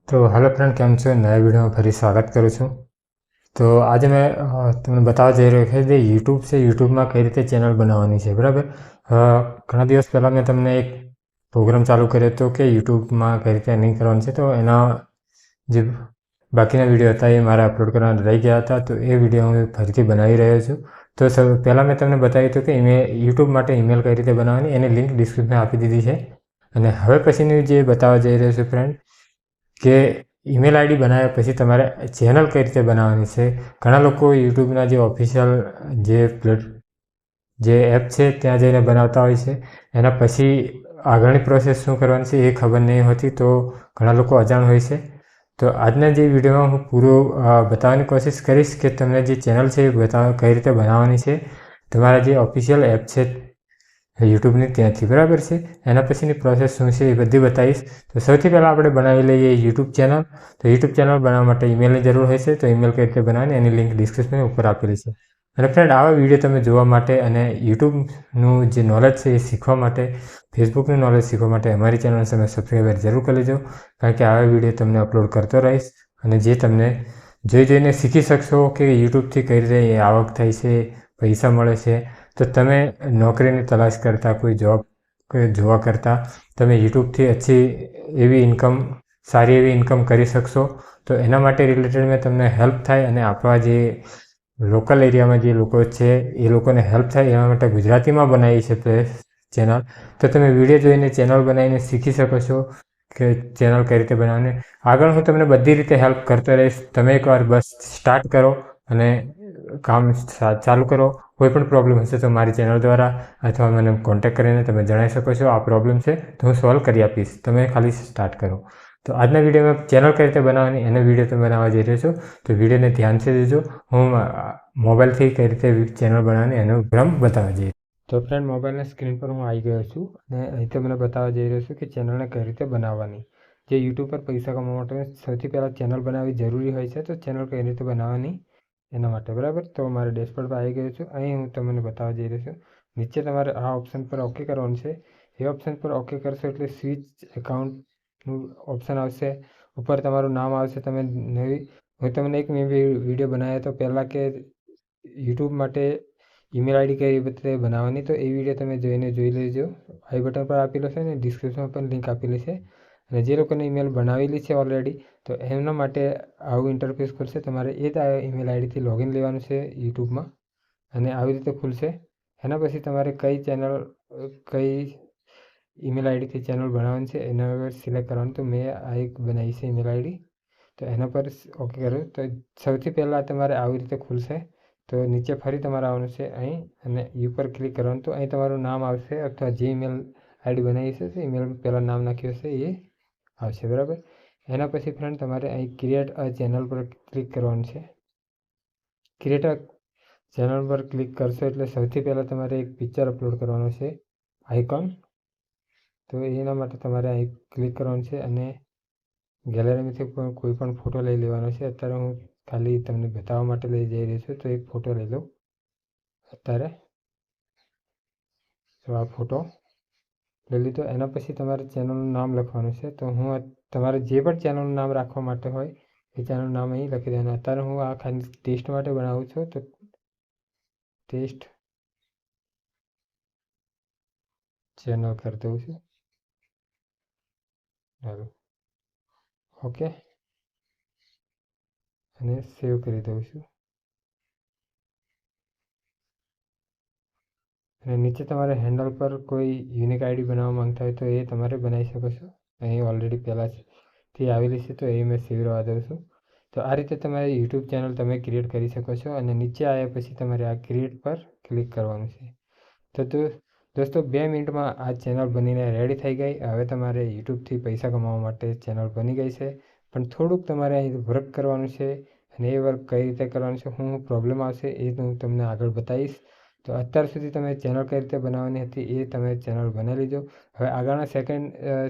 તો hello friend, કેમ છો? નવા વિડીયોમાં ફરી સ્વાગત કરું છું. તો આજે મેં તમને બતાવવા જઈ રહ્યો છે જે યુટ્યુબ છે. યુટ્યુબમાં કઈ રીતે ચેનલ બનાવવાની છે, બરાબર. ઘણા દિવસ પહેલાં મેં તમને એક પ્રોગ્રામ ચાલુ કર્યો હતો કે યુટ્યુબમાં કઈ રીતે અર્નિંગ કરવાની છે. તો એના જે બાકીના વિડીયો હતા એ મારે અપલોડ કરવાના રહી ગયા હતા. તો એ વિડીયો હું ફરીથી બનાવી રહ્યો છું. તો પહેલાં મેં તમને બતાવ્યું હતું કે યુટ્યુબ માટે ઈમેલ કઈ રીતે બનાવવાની, એની લિંક ડિસ્ક્રિપ્શનમાં આપી દીધી છે. અને હવે પછીનું જે બતાવવા જઈ રહ્યો છું ફ્રેન્ડ, કે ઈમેલ આઈડી બનાવ્યા પછી તમારે ચેનલ કઈ રીતે બનાવવાની છે. ઘણા લોકો યુટ્યુબના જે ઓફિશિયલ જે એપ છે ત્યાં જઈને બનાવતા હોય છે. એના પછી આગળની પ્રોસેસ શું કરવાની છે એ ખબર નહીં હોતી, તો ઘણા લોકો અજાણ હોય છે. તો આજના જે વિડીયોમાં હું પૂરું બતાવવાની કોશિશ કરીશ કે તમને જે ચેનલ છે એ કઈ રીતે બનાવવાની છે તમારા જે ઓફિશિયલ એપ છે યુટ્યુબની ત્યાંથી, બરાબર છે. એના પછીની પ્રોસેસ શું છે એ બધી બતાવીશ. તો સૌથી પહેલાં આપણે બનાવી લઈએ યુટ્યુબ ચેનલ. તો યુટ્યુબ ચેનલ બનાવવા માટે ઈમેલની જરૂર હોય છે. તો ઈમેલ કઈ રીતે બનાવવાની એની લિંક ડિસ્ક્રિપ્શન ઉપર આપેલી છે. અને ફ્રેન્ડ, આવા વિડીયો તમે જોવા માટે અને યુટ્યુબનું જે નોલેજ છે એ શીખવા માટે, ફેસબુકનું નોલેજ શીખવા માટે અમારી ચેનલ તમે સબસ્ક્રાઈબર જરૂર કરી લેજો. કારણ કે આવા વિડીયો તમને અપલોડ કરતો રહીશ અને જે તમને જોઈને શીખી શકશો કે યુટ્યુબથી કઈ રીતે આવક થાય છે, પૈસા મળે છે. તો તમે નોકરીની તલાશ કરતાં, કોઈ જોબ જોવા કરતાં તમે યુટ્યુબથી સારી એવી ઇન્કમ કરી શકશો. તો એના માટે રિલેટેડ મેં તમને હેલ્પ થાય અને આપણા જે લોકલ એરિયામાં જે લોકો છે એ લોકોને હેલ્પ થાય એના માટે ગુજરાતીમાં બનાવી છે ચેનલ. તો તમે વિડીયો જોઈને ચેનલ બનાવીને શીખી શકો છો કે ચેનલ કઈ રીતે બનાવવાની. આગળ હું તમને બધી રીતે હેલ્પ કરતો રહીશ. તમે એકવાર બસ સ્ટાર્ટ કરો અને કામ ચાલુ કરો. કોઈ પણ પ્રોબ્લેમ હશે તો મારી ચેનલ દ્વારા અથવા મને કોન્ટેક્ટ કરીને તમે જણાવી શકો છો. આ પ્રોબ્લેમ છે તો હું સોલ્વ કરી આપીશ. તમે ખાલી સ્ટાર્ટ કરો. તો આજના વિડીયોમાં ચેનલ કઈ રીતે બનાવવાની એનો વિડીયો તમે બનાવવા જઈ રહ્યો છો. તો વિડીયોને ધ્યાનથી જોજો. હું મોબાઈલથી કઈ રીતે ચેનલ બનાવવાની એનો પ્રોગ્રામ બતાવવા જઈ રહ્યો. તો ફ્રેન્ડ, મોબાઈલના સ્ક્રીન પર હું આવી ગયો છું અને અહીં તમને બતાવવા જઈ રહ્યો છું કે ચેનલને કઈ રીતે બનાવવાની. જે યુટ્યુબ પર પૈસા કમાવા માટે સૌથી પહેલાં ચેનલ બનાવવી જરૂરી હોય છે. તો ચેનલ કઈ રીતે બનાવવાની એના માટે, બરાબર. તો મારે ડેશબોર્ડ પર આવી ગયો છું. અહીં હું તમને બતાવવા જઈ રહ્યો છું. નીચે તમારે આ ઓપ્શન પર ઓકે કરવાનું છે. એ ઓપ્શન પર ઓકે કરશો એટલે સ્વિચ એકાઉન્ટનું ઓપ્શન આવશે. ઉપર તમારું નામ આવશે. હું તમને એક વિડીયો બનાવ્યો હતો પહેલાં કે યુટ્યુબ માટે ઈમેલ આઈડી કઈ રીતે બનાવવાની. તો એ વિડીયો તમે જોઈ લેજો. આઈ બટન પર આપેલો છે ને ડિસ્ક્રિપ્શનમાં પણ લિંક આપેલી છે. અને જે લોકોને ઈમેલ બનાવેલી છે ઓલરેડી, તો એમના માટે આવું ઇન્ટરફેસ ખુલશે. તમારે એ જ ઈમેલ આઈડીથી લોગિન લેવાનું છે યુટ્યુબમાં અને આવી રીતે ખુલશે. એના પછી તમારે કઈ ઈમેલ આઈડીથી ચેનલ બનાવવાની છે એના પર સિલેક્ટ કરવાનું. તો મેં આ એક બનાવી છે ઈમેલ આઈડી, તો એના પર ઓકે કરો. તો સૌથી પહેલાં તમારે આવી રીતે ખુલશે. તો નીચે ફરી તમારે આવવાનું છે અહીં અને યુ પર ક્લિક કરવાનું. તો અહીં તમારું નામ આવશે અથવા જે ઈમેલ આઈડી બનાવી છે તે ઈમેલ પહેલાં નામ નાખ્યું હશે એ આવશે, બરાબર. એના પછી ફ્રેન્ડ તમારે અહીં ક્રિએટ અ ચેનલ પર ક્લિક કરવાનું છે. ક્રિએટ અ ચેનલ પર ક્લિક કરશો એટલે સૌથી પહેલાં તમારે એક પિક્ચર અપલોડ કરવાનું છે, આઇકોન. તો એના માટે તમારે અહીં ક્લિક કરવાનું છે અને ગેલેરીમાંથી કોઈ પણ ફોટો લઈ લેવાનો છે. અત્યારે હું ખાલી તમને બતાવવા માટે લઈ જઈ રહ્યો છું. તો એક ફોટો લઈ લો અત્યારે. તો આ ફોટો લઈ લીધો. એના પછી તમારે ચેનલનું નામ લખવાનું છે. તો તમારે જે પણ ચેનલનું નામ રાખવા માટે હોય એ ચેનલનું નામ અહીં લખી દેવાનું. અત્યારે હું આ ખાલી ટેસ્ટ માટે બનાવું છું. તો ટેસ્ટ ચેનલ કરી દઉં છું. ચાલો, ઓકે, અને સેવ કરી દઉં છું. અને નીચે તમારે હેન્ડલ પર કોઈ યુનિક આઈડી બનાવવા માંગતા હોય તો એ તમારે બનાવી શકો છો. અહીં ઓલરેડી પહેલાંથી આવેલી છે તો એ મેં સેવ રહેવા દઉં છું. તો આ રીતે તમારી યુટ્યુબ ચેનલ તમે ક્રિએટ કરી શકો છો. અને નીચે આવ્યા પછી તમારે આ ક્રિએટ પર ક્લિક કરવાનું છે. તો દોસ્તો 2 મિનિટમાં આ ચેનલ બનીને રેડી થઈ ગઈ. હવે તમારે યુટ્યુબથી પૈસા કમાવા માટે ચેનલ બની ગઈ છે. પણ થોડુંક તમારે અહીં વર્ક કરવાનું છે અને એ વર્ક કઈ રીતે કરવાનું છે, શું પ્રોબ્લેમ આવશે એ હું તમને આગળ બતાવીશ. તો અત્યાર સુધી તમે ચેનલ કઈ રીતે બનાવવાની હતી એ તમે ચેનલ બનાવી લીધો. હવે આગળના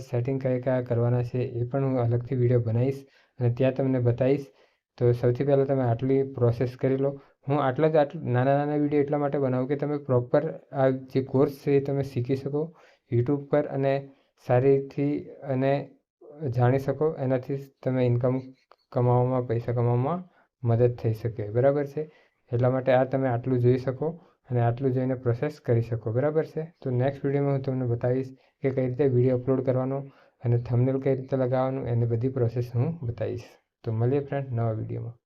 સેટિંગ કયા કરવાના છે એ પણ હું અલગથી વિડીયો બનાવીશ અને ત્યાં તમને બતાવીશ. તો સૌથી પહેલાં તમે આટલી પ્રોસેસ કરી લો. હું આટલા નાના વિડીયો એટલા માટે બનાવું કે તમે પ્રોપર આ જે કોર્સ છે એ તમે શીખી શકો યુટ્યુબ પર અને સારીથી અને જાણી શકો, એનાથી તમે ઇન્કમ કમાવામાં, પૈસા કમાવામાં મદદ થઈ શકે. બરાબર છે, એટલા માટે આ તમે આટલું જોઈ શકો અને આટલું જોઈને પ્રોસેસ કરી શકો. બરાબર છે, તો નેક્સ્ટ વિડીયોમાં હું તમને બતાવીશ કે કઈ રીતે વિડીયો અપલોડ કરવાનો અને થંબનેલ કઈ રીતે લગાવવાનું, એની બધી પ્રોસેસ હું બતાવીશ. તો મળીએ ફ્રેન્ડ નવા વિડીયોમાં.